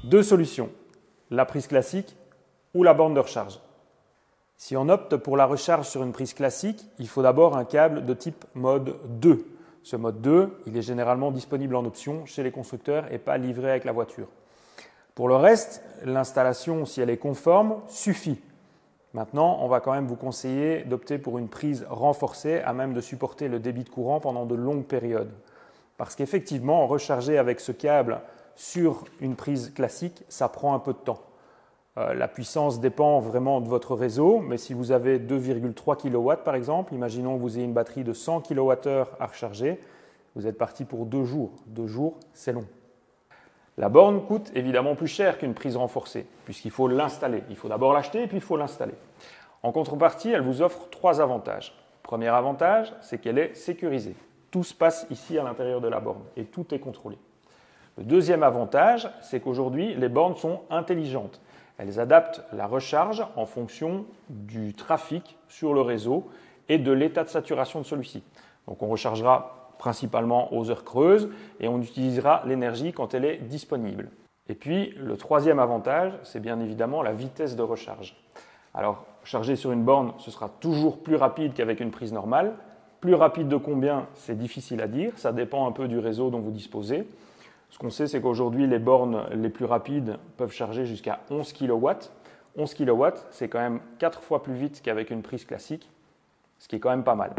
Deux solutions, la prise classique ou la borne de recharge. Si on opte pour la recharge sur une prise classique, il faut d'abord un câble de type mode 2. Ce mode 2, il est généralement disponible en option chez les constructeurs et pas livré avec la voiture. Pour le reste, l'installation, si elle est conforme, suffit. Maintenant, on va quand même vous conseiller d'opter pour une prise renforcée à même de supporter le débit de courant pendant de longues périodes. Parce qu'effectivement, recharger avec ce câble sur une prise classique, ça prend un peu de temps. La puissance dépend vraiment de votre réseau, mais si vous avez 2,3 kW par exemple, imaginons que vous ayez une batterie de 100 kWh à recharger, vous êtes parti pour 2 jours. 2 jours, c'est long. La borne coûte évidemment plus cher qu'une prise renforcée, puisqu'il faut l'installer. Il faut d'abord l'acheter et puis il faut l'installer. En contrepartie, elle vous offre 3 avantages. Premier avantage, c'est qu'elle est sécurisée. Tout se passe ici à l'intérieur de la borne et tout est contrôlé. Le deuxième avantage, c'est qu'aujourd'hui, les bornes sont intelligentes. Elles adaptent la recharge en fonction du trafic sur le réseau et de l'état de saturation de celui-ci. Donc on rechargera principalement aux heures creuses et on utilisera l'énergie quand elle est disponible. Et puis le troisième avantage, c'est bien évidemment la vitesse de recharge. Alors charger sur une borne, ce sera toujours plus rapide qu'avec une prise normale. Plus rapide de combien, c'est difficile à dire, ça dépend un peu du réseau dont vous disposez. Ce qu'on sait, c'est qu'aujourd'hui, les bornes les plus rapides peuvent charger jusqu'à 11 kW. 11 kW, c'est quand même 4 fois plus vite qu'avec une prise classique, ce qui est quand même pas mal.